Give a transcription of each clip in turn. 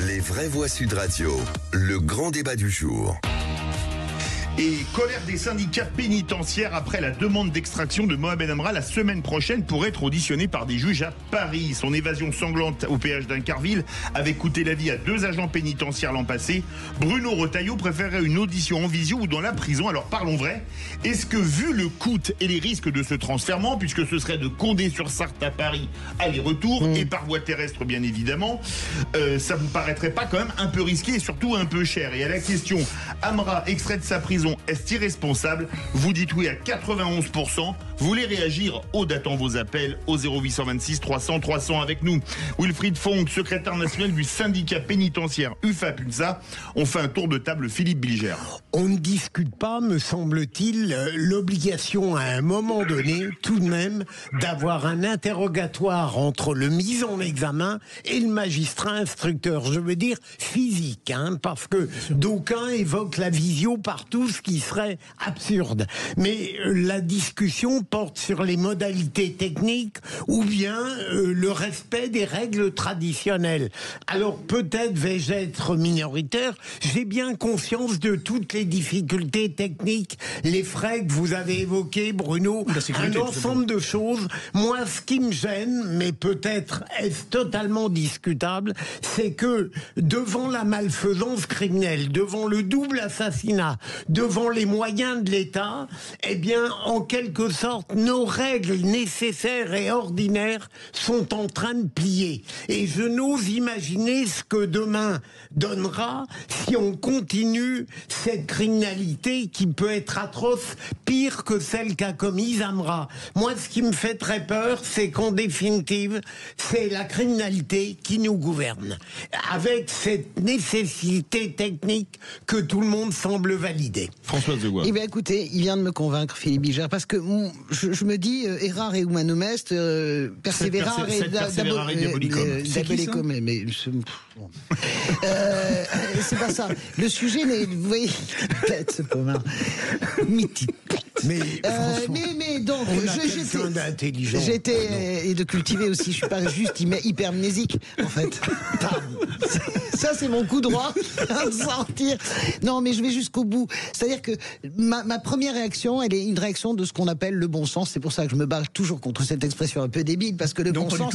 Les vraies voix Sud Radio, le grand débat du jour. Et colère des syndicats pénitentiaires après la demande d'extraction de Mohamed Amra la semaine prochaine pour être auditionné par des juges à Paris. Son évasion sanglante au péage d'Incarville avait coûté la vie à 2 agents pénitentiaires l'an passé. Bruno Retailleau préférait une audition en visio ou dans la prison. Alors parlons vrai. Est-ce que vu le coût et les risques de ce transfèrement, puisque ce serait de Condé-sur-Sarthe à Paris aller-retour et par voie terrestre bien évidemment, ça vous paraîtrait pas quand même un peu risqué et surtout un peu cher? Et à la question, Amra extrait de sa prison, est-ce irresponsable? Vous dites oui à 91%. Vous voulez réagir? Aude attend vos appels au 0826 300 300 avec nous. Wilfried Fonck, secrétaire national du syndicat pénitentiaire UFA-PUNSA. On fait un tour de table. Philippe Bilger. On ne discute pas, me semble-t-il, l'obligation à un moment donné, tout de même, d'avoir un interrogatoire entre le mis en examen et le magistrat instructeur. Je veux dire physique, parce que d'aucuns évoquent la visio partout, ce qui serait absurde. Mais la discussion porte sur les modalités techniques ou bien le respect des règles traditionnelles. Alors peut-être vais-je être minoritaire, j'ai bien conscience de toutes les difficultés techniques, les frais que vous avez évoqués, Bruno, un ensemble de choses. Moi, ce qui me gêne, mais peut-être est-ce totalement discutable, c'est que devant la malfaisance criminelle, devant le double assassinat, devant les moyens de l'État, eh bien, en quelque sorte, nos règles nécessaires et ordinaires sont en train de plier. Et je n'ose imaginer ce que demain donnera si on continue cette criminalité qui peut être atroce, pire que celle qu'a commise Amra. Moi, ce qui me fait très peur, c'est qu'en définitive, c'est la criminalité qui nous gouverne, avec cette nécessité technique que tout le monde semble valider. Françoise de Goua. Eh bien, écoutez, il vient de me convaincre, Philippe Bilger, parce que je me dis, errare et humanum est, persévérare et diabolicum. Mais bon. C'est pas ça. Le sujet n'est, vous voyez, tête, ce pauvre mythique. Mais donc, j'étais et de cultiver aussi. Je suis pas juste hypermnésique, en fait. Ça, c'est mon coup droit à sortir. Non, mais je vais jusqu'au bout. C'est-à-dire que ma première réaction, elle est une réaction de ce qu'on appelle le bon sens. C'est pour ça que je me bats toujours contre cette expression un peu débile, parce que le bon sens,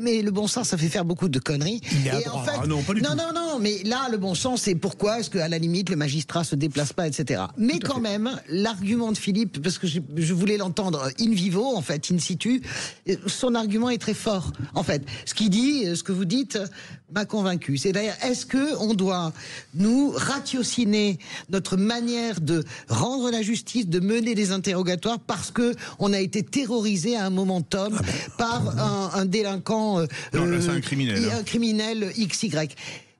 mais le bon sens, ça fait faire beaucoup de conneries. Et en fait, non, mais là, le bon sens, c'est pourquoi est-ce qu'à la limite, le magistrat se déplace pas, etc. Mais quand même, l'argument de Philippe, parce que je voulais l'entendre in vivo, en fait, in situ, son argument est très fort. En fait, ce qu'il dit, ce que vous dites, m'a convaincu. C'est-à-dire, est-ce que on doit nous ratiociner notre manière de rendre la justice, de mener des interrogatoires parce que on a été terrorisé à un momentum par un délinquant, non, là, c'est un criminel, un criminel XY.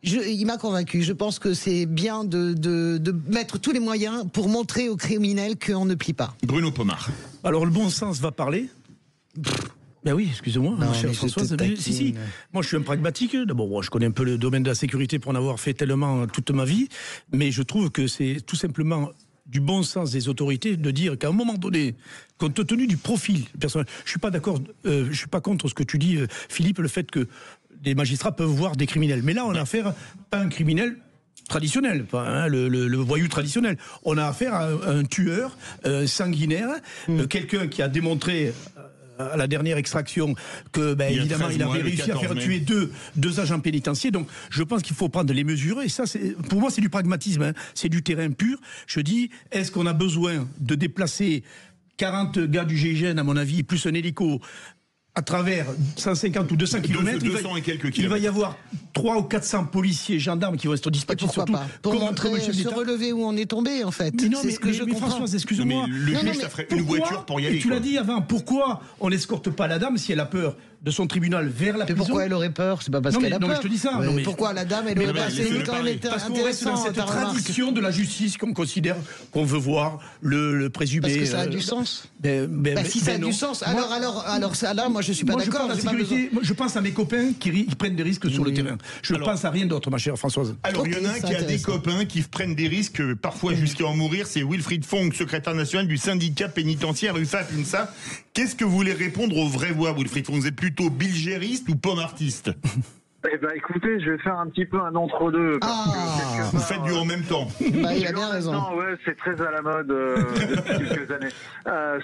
Il m'a convaincu. Je pense que c'est bien de mettre tous les moyens pour montrer aux criminels qu'on ne plie pas. Bruno Pomar. Alors le bon sens va parler. Ben oui, excusez-moi, mon cher Françoise. Si. Moi, je suis un pragmatique. D'abord, je connais un peu le domaine de la sécurité pour en avoir fait tellement toute ma vie. Mais je trouve que c'est tout simplement du bon sens des autorités de dire qu'à un moment donné, compte tenu du profil personnel, je suis pas d'accord, je suis pas contre ce que tu dis, Philippe, le fait que des magistrats peuvent voir des criminels. Mais là, on a affaire pas à un criminel traditionnel, le voyou traditionnel. On a affaire à un tueur sanguinaire, quelqu'un qui a démontré à la dernière extraction que évidemment il avait réussi à faire tuer deux agents pénitentiaires. Donc je pense qu'il faut prendre les mesures, et ça pour moi c'est du pragmatisme, c'est du terrain pur. Je dis, est-ce qu'on a besoin de déplacer 40 gars du GIGN, à mon avis, plus un hélico à travers 150 ou 200 km, il va y avoir 300 ou 400 policiers, gendarmes qui vont être dispatchés. Pourquoi pas? Pour montrer, se relever où on est tombé, en fait. C'est ce que je comprends. François, excuse-moi. Le juge, ça ferait une voiture pour y aller. Tu l'as dit avant, pourquoi on n'escorte pas la dame si elle a peur de son tribunal vers la prison? Pourquoi elle aurait peur? C'est pas parce qu'elle a peur. Non, mais je te dis ça. Pourquoi la dame, elle aurait peur? C'est quand même parce qu'on reste dans cette tradition de la justice qu'on considère, qu'on veut voir le présumé. Parce que ça a du sens. Si ça a du sens, alors ça, là, moi je suis pas d'accord. Je pense à mes copains qui prennent des risques sur le terrain. Je ne pense à rien d'autre, ma chère Françoise. Alors, il y en a un qui a des copains qui prennent des risques, parfois jusqu'à en mourir. C'est Wilfried Fonck, secrétaire national du syndicat pénitentiaire UFA-PUNSA. Qu'est-ce que vous voulez répondre aux vraies voix, Wilfried Fonck? Vous êtes plutôt bilgériste ou pomartiste? Eh ben, écoutez, je vais faire un petit peu un entre-deux. Vous faites du en même temps. Bah, il a bien raison. Non, ouais, c'est très à la mode depuis quelques années.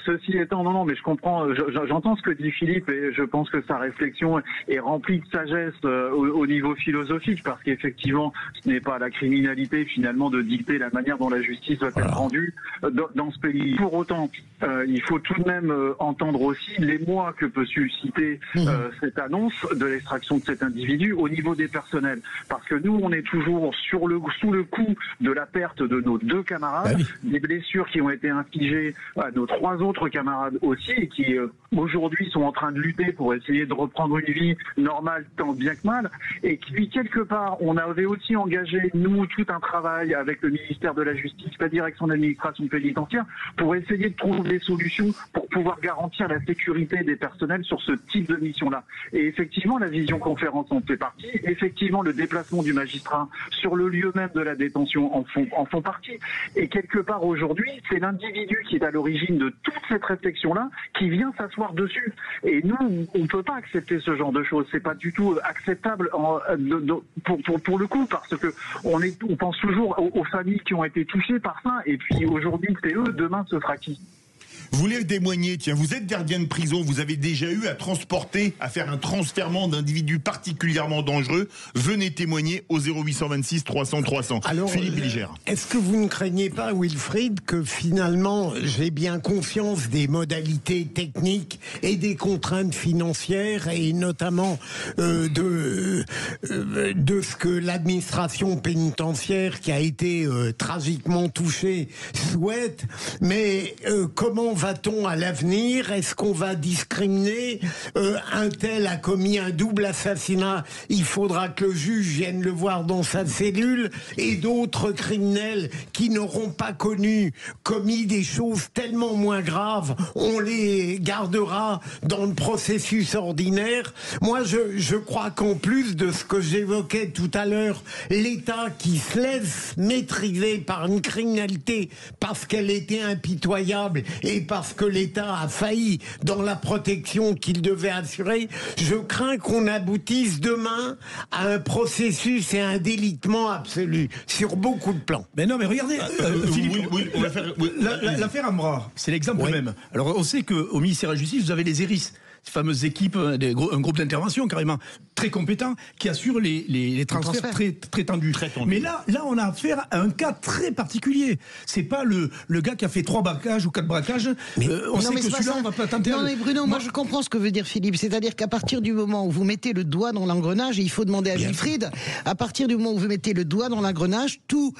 Ceci étant, non, mais je comprends, j'entends ce que dit Philippe et je pense que sa réflexion est remplie de sagesse au niveau philosophique, parce qu'effectivement, ce n'est pas à la criminalité finalement de dicter la manière dont la justice doit être rendue dans ce pays. Pour autant, il faut tout de même entendre aussi l'émoi que peut susciter cette annonce de l'extraction de cet individu au niveau des personnels, parce que nous, on est toujours sous le coup de la perte de nos 2 camarades, des blessures qui ont été infligées à nos 3 autres camarades aussi, et qui aujourd'hui sont en train de lutter pour essayer de reprendre une vie normale tant bien que mal, et qui quelque part, on avait aussi engagé nous tout un travail avec le ministère de la Justice, la direction de l'administration pénitentiaire, pour essayer de trouver des solutions pour pouvoir garantir la sécurité des personnels sur ce type de mission-là. Et effectivement, la visioconférence en fait partie. Effectivement, le déplacement du magistrat sur le lieu même de la détention en font partie. Et quelque part aujourd'hui, c'est l'individu qui est à l'origine de toute cette réflexion-là qui vient s'asseoir dessus. Et nous, on ne peut pas accepter ce genre de choses. C'est pas du tout acceptable pour le coup, parce que on pense toujours aux familles qui ont été touchées par ça. Et puis aujourd'hui, c'est eux. Demain, ce sera qui ? Vous voulez témoigner, tiens, vous êtes gardien de prison, vous avez déjà eu à transporter, à faire un transfèrement d'individus particulièrement dangereux. Venez témoigner au 0826 300 300. Alors, Philippe Bilger. Est-ce que vous ne craignez pas, Wilfried, que finalement, j'ai bien conscience des modalités techniques et des contraintes financières, et notamment de ce que l'administration pénitentiaire, qui a été tragiquement touchée, souhaite, mais comment va-t-on à l'avenir? Est-ce qu'on va discriminer? Un tel a commis un double assassinat, il faudra que le juge vienne le voir dans sa cellule, et d'autres criminels qui n'auront pas commis des choses tellement moins graves, on les gardera dans le processus ordinaire. Moi, je crois qu'en plus de ce que j'évoquais tout à l'heure, l'État qui se laisse maîtriser par une criminalité parce qu'elle était impitoyable et parce que l'État a failli dans la protection qu'il devait assurer, je crains qu'on aboutisse demain à un processus et un délitement absolu sur beaucoup de plans. Mais non, mais regardez, Philippe, l'affaire Ambra, c'est l'exemple même. Alors on sait qu'au ministère de la Justice, vous avez les ERIS, ces fameuses équipes, un groupe d'intervention carrément très compétent qui assure les transferts très tendus. Mais là, on a affaire à un cas très particulier. C'est pas le gars qui a fait 3 braquages ou 4 braquages. On sait que celui-là, on va pas tenter. Non mais Bruno, moi je comprends ce que veut dire Philippe. C'est-à-dire qu'à partir du moment où vous mettez le doigt dans l'engrenage, et il faut demander à Wilfried, à partir du moment où vous mettez le doigt dans l'engrenage, vous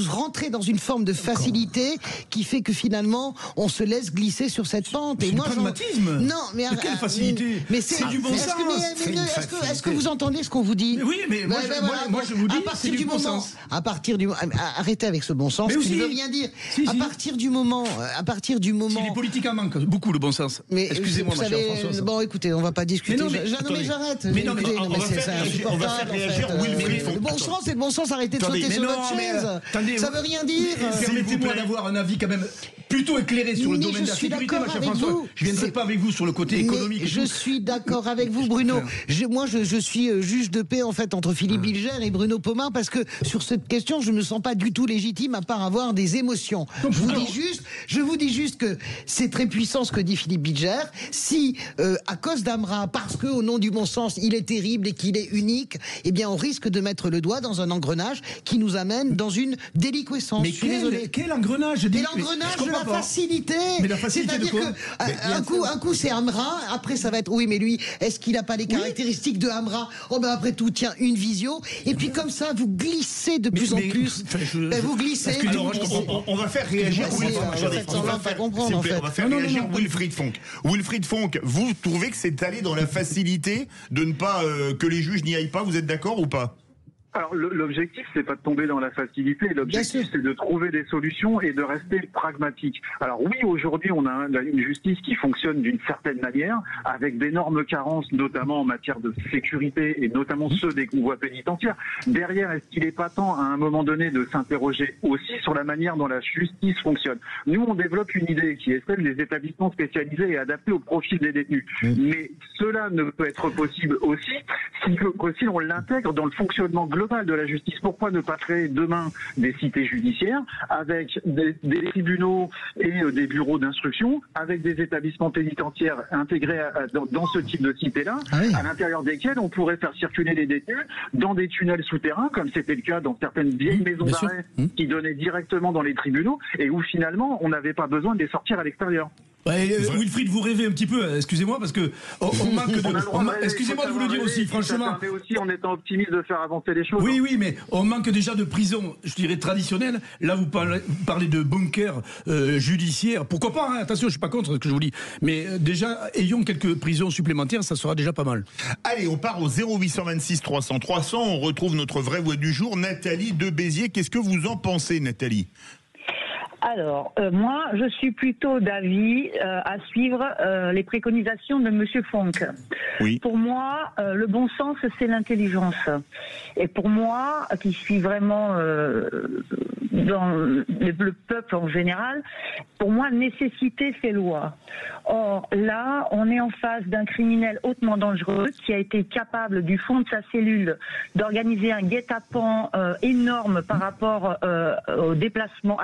rentrez dans une forme de facilité qui fait que finalement, on se laisse glisser sur cette pente. C'est du pragmatisme. Non, mais quelle facilité. Mais c'est du bon sens. Est-ce que vous entendez ce qu'on vous dit? Oui, mais moi je vous dis, c'est du bon sens. À partir du arrêtez avec ce bon sens, qui ne veut rien dire. À partir du moment. Si les politiques en manquent beaucoup le bon sens. Excusez-moi, ma chère Françoise. Bon, écoutez, on va pas discuter. Non, mais j'arrête. On va faire réagir Wilfried Fonck. Le bon sens, c'est le bon sens. Arrêtez de sauter sur votre chaise. Ça veut rien dire. Permettez-moi d'avoir un avis quand même plutôt éclairé sur le domaine de la sécurité, ma chère Françoise. Je ne viendrai pas avec vous sur le côté économique. Je suis d'accord avec vous, Bruno. Moi, je suis juge de paix en fait entre Philippe Bilger et Bruno Pomar, parce que sur cette question, je me sens pas du tout légitime à part avoir des émotions. Je vous dis juste que c'est très puissant ce que dit Philippe Bilger. Si à cause d'Amra, parce que au nom du bon sens, il est terrible et qu'il est unique, eh bien, on risque de mettre le doigt dans un engrenage qui nous amène dans une déliquescence. Mais quel engrenage? L'engrenage de la facilité. Mais la facilité de quoi? Un coup c'est Amra, après ça va être oui, mais lui, est-ce qu'il n'a pas les caractéristiques de Amra? Oh ben après tout, tiens, une visio. Et puis comme ça, vous glissez de plus en plus. Vous glissez. On va faire réagir. On va faire réagir Wilfried Fonck. Wilfried Fonck, vous trouvez que c'est allé dans la facilité de ne pas que les juges n'y aillent pas? Vous êtes d'accord ou pas? Alors l'objectif, c'est pas de tomber dans la facilité. L'objectif, c'est de trouver des solutions et de rester pragmatique. Alors oui, aujourd'hui, on a une justice qui fonctionne d'une certaine manière, avec d'énormes carences, notamment en matière de sécurité et notamment ceux des convois pénitentiaires. Derrière, est-ce qu'il n'est pas temps, à un moment donné, de s'interroger aussi sur la manière dont la justice fonctionne? Nous, on développe une idée qui est celle des établissements spécialisés et adaptés au profil des détenus. Mais cela ne peut être possible aussi si on l'intègre dans le fonctionnement global de la justice. Pourquoi ne pas créer demain des cités judiciaires avec des tribunaux et des bureaux d'instruction, avec des établissements pénitentiaires intégrés dans ce type de cité-là, à l'intérieur desquels on pourrait faire circuler les détenus dans des tunnels souterrains, comme c'était le cas dans certaines vieilles maisons d'arrêt qui donnaient directement dans les tribunaux et où finalement on n'avait pas besoin de les sortir à l'extérieur. Wilfried, vous rêvez un petit peu, excusez-moi, parce que on manque de... Excusez-moi de vous le dire aussi, franchement. Ça permet aussi, en étant optimiste, de faire avancer les choses. Oui, mais on manque déjà de prisons, je dirais, traditionnelles. Là, vous parlez de bunkers judiciaires. Pourquoi pas, hein, attention, je suis pas contre ce que je vous dis. Mais déjà, ayons quelques prisons supplémentaires, ça sera déjà pas mal. Allez, on part au 0826 300 300. On retrouve notre vraie voix du jour, Nathalie de Béziers. Qu'est-ce que vous en pensez, Nathalie ? Alors, moi, je suis plutôt d'avis à suivre les préconisations de Monsieur Fonck. Oui. Pour moi, le bon sens, c'est l'intelligence. Et pour moi, qui suis vraiment dans le peuple en général, pour moi, nécessité fait loi. Or, là, on est en face d'un criminel hautement dangereux qui a été capable, du fond de sa cellule, d'organiser un guet-apens énorme par rapport à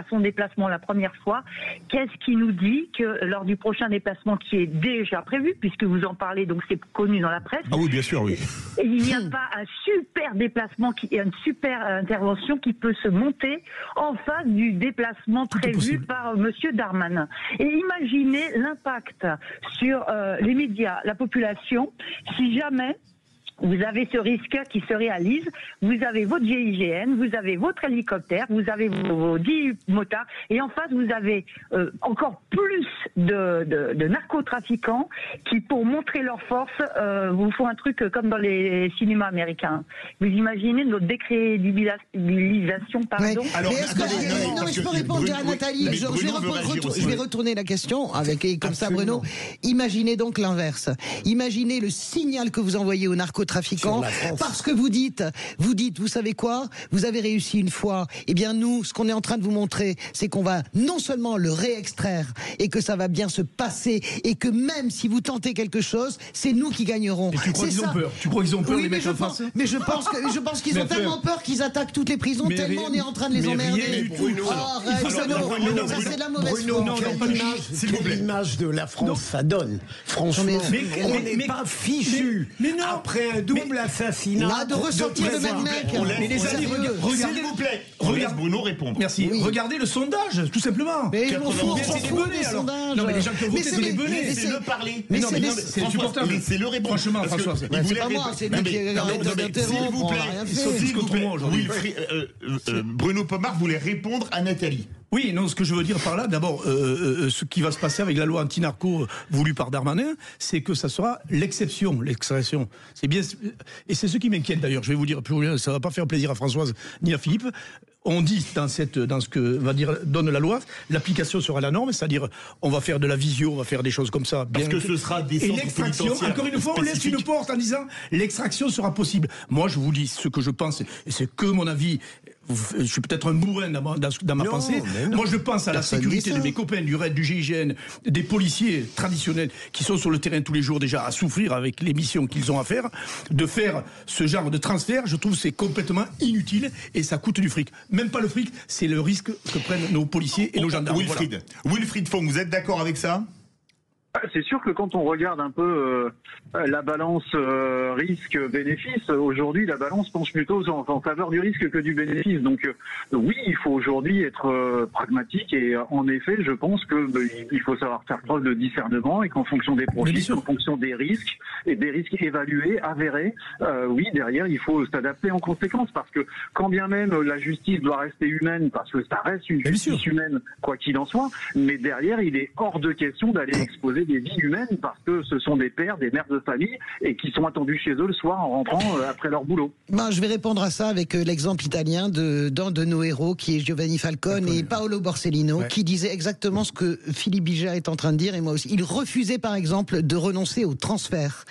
son déplacement la première fois. Qu'est-ce qui nous dit que lors du prochain déplacement qui est déjà prévu, puisque vous en parlez, donc c'est connu dans la presse. Ah oui, bien sûr, oui. Et il n'y a pas un super déplacement, une super intervention qui peut se monter en face du déplacement prévu par Monsieur Darmanin. Et imaginez l'impact sur les médias, la population, si jamais vous avez ce risque qui se réalise, vous avez votre GIGN, vous avez votre hélicoptère, vous avez vos 10 motards, et en face vous avez encore plus de narcotrafiquants qui, pour montrer leur force, vous font un truc comme dans les cinémas américains. Vous imaginez notre décrédibilisation, pardon. Ouais. Alors, je peux répondre à Nathalie. Je vais retourner la question avec comme ça, Bruno. Imaginez donc l'inverse. Imaginez le signal que vous envoyez aux narcotrafiquants, parce que vous dites, vous savez quoi, vous avez réussi une fois, eh bien nous, ce qu'on est en train de vous montrer, c'est qu'on va non seulement le réextraire et que ça va bien se passer, et que même si vous tentez quelque chose, c'est nous qui gagnerons. Et tu crois qu'ils ont peur? Tu crois qu'ils ont peur, les mecs en face? Mais je pense qu'ils ont tellement peur qu'ils attaquent toutes les prisons, tellement on est en train de les emmerder. Bruno, ça c'est de la mauvaise foi. Quelle image de la France ça donne? Franchement, on n'est pas fichu après un double assassinat de ressentir le même mec. Mais les amis, regardez, s'il vous plaît, regarde Bruno répondre. Merci. Oui. Regardez le sondage, tout simplement. Mais je m'en fous, c'est des bonnets, alors. Non, mais les gens qui ont voté, c'est des bonnets. Laissez-le parler. Mais non, c'est insupportable. Laissez-le répondre. Franchement, François, c'est pas moi, c'est lui qui arrête s'il vous plaît, Bruno Pomar voulait répondre à Nathalie. Oui, non, ce que je veux dire par là, d'abord, ce qui va se passer avec la loi anti-narco voulue par Darmanin, c'est que ça sera l'exception, l'extraction. C'est bien, et c'est ce qui m'inquiète d'ailleurs. Je vais vous dire, ça va pas faire plaisir à Françoise ni à Philippe. On dit dans ce que va dire donne la loi, l'application sera la norme, c'est-à-dire on va faire de la visio, on va faire des choses comme ça. Parce que ce sera des centres l'extraction, encore une fois, on laisse une porte en disant l'extraction sera possible. Moi, je vous dis ce que je pense, et c'est que mon avis. Je suis peut-être un bourrin dans ma pensée. Moi, je pense à la sécurité de mes copains du RAID, du GIGN, des policiers traditionnels qui sont sur le terrain tous les jours déjà à souffrir avec les missions qu'ils ont à faire. De faire ce genre de transfert, je trouve que c'est complètement inutile et ça coûte du fric. Même pas le fric, c'est le risque que prennent nos policiers et nos gendarmes. Wilfried Fonck, vous êtes d'accord avec ça ? C'est sûr que quand on regarde un peu la balance risque-bénéfice, aujourd'hui la balance penche plutôt en faveur du risque que du bénéfice. Donc oui, il faut aujourd'hui être pragmatique et en effet, je pense que il faut savoir faire preuve de discernement et qu'en fonction des profils, en fonction des risques et des risques évalués, avérés, oui, derrière il faut s'adapter en conséquence parce que quand bien même la justice doit rester humaine, parce que ça reste une justice humaine, quoi qu'il en soit, mais derrière il est hors de question d'aller exposer sauver des vies humaines parce que ce sont des pères, des mères de famille et qui sont attendus chez eux le soir en rentrant après leur boulot. Ben, je vais répondre à ça avec l'exemple italien d'un de nos héros qui est Giovanni Falcone et Paolo Borsellino, qui disait exactement ce que Philippe Bilger est en train de dire et moi aussi. Il refusait par exemple de renoncer au transfert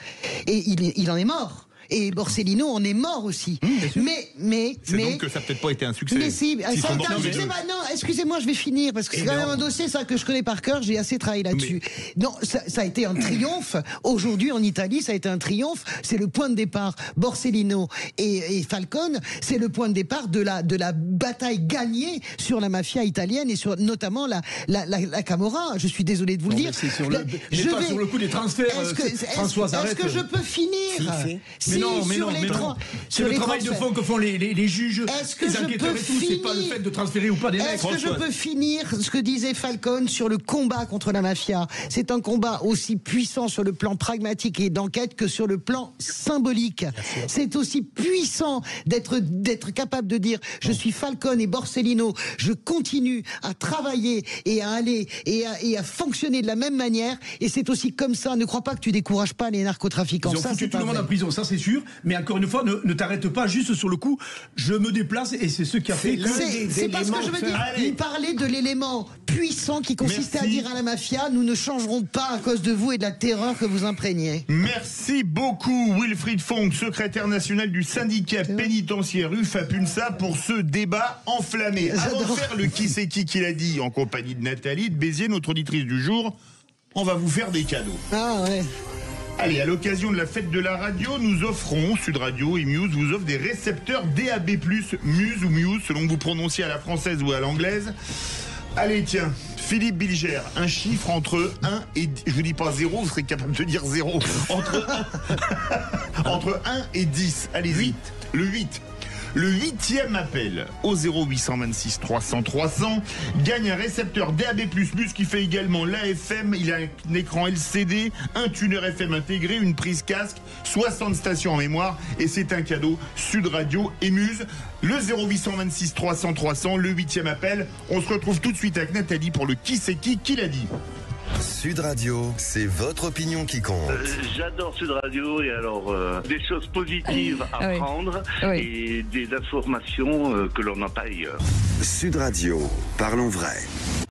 et il en est mort. Et Borsellino en est mort aussi. Mais donc que ça n'a peut-être pas été un succès. Mais si, ça a été un succès. Non, excusez-moi, je vais finir parce que c'est quand même un dossier ça que je connais par cœur. J'ai assez travaillé là-dessus. Non, ça a été un triomphe. Aujourd'hui en Italie, ça a été un triomphe. C'est le point de départ. Borsellino et Falcone, c'est le point de départ de la bataille gagnée sur la mafia italienne et sur notamment la Camorra. Je suis désolé de vous le dire. Sur le coup des transferts. Françoise, arrête. Est-ce que je peux finir? Mais non. C'est le travail de fond que font les juges, les enquêteurs et tout. C'est pas le fait de transférer ou pas des mecs. Est-ce que je peux finir ce que disait Falcone sur le combat contre la mafia? C'est un combat aussi puissant sur le plan pragmatique et d'enquête que sur le plan symbolique. C'est aussi puissant d'être capable de dire je suis Falcone et Borsellino, je continue à travailler et à aller et à fonctionner de la même manière. Et c'est aussi comme ça. Ne crois pas que tu décourages pas les narcotrafiquants. Ils ont foutu tout le monde en prison. Ça c'est sûr, mais encore une fois, ne t'arrête pas juste sur le coup. Je me déplace et c'est ce qui a fait que. C'est pas ce que je veux dire. Il parlait de l'élément puissant qui consistait à dire à la mafia nous ne changerons pas à cause de vous et de la terreur que vous imprégnez. Merci beaucoup Wilfried Fonck, secrétaire national du syndicat pénitentiaire UFAPUNSA pour ce débat enflammé. Avant de faire le qui c'est qui l'a dit en compagnie de Nathalie de Béziers, notre auditrice du jour, on va vous faire des cadeaux. Ah ouais. Allez, à l'occasion de la fête de la radio, nous offrons, Sud Radio et Muse vous offrent des récepteurs DAB+, Muse ou Muse, selon que vous prononciez à la française ou à l'anglaise. Allez, tiens, Philippe Bilger, un chiffre entre 1 et... Je vous dis pas 0, vous serez capable de dire 0. Entre 1 et 10. Allez, 8. Le 8. Le 8e appel au 0826 300 300 gagne un récepteur DAB++ qui fait également l'AFM. Il a un écran LCD, un tuner FM intégré, une prise casque, 60 stations en mémoire et c'est un cadeau Sud Radio et Muse. Le 0826 300 300, le 8e appel. On se retrouve tout de suite avec Nathalie pour le qui c'est qui l'a dit. Sud Radio, c'est votre opinion qui compte. J'adore Sud Radio et alors des choses positives à prendre et des informations que l'on n'a pas ailleurs. Sud Radio, parlons vrai.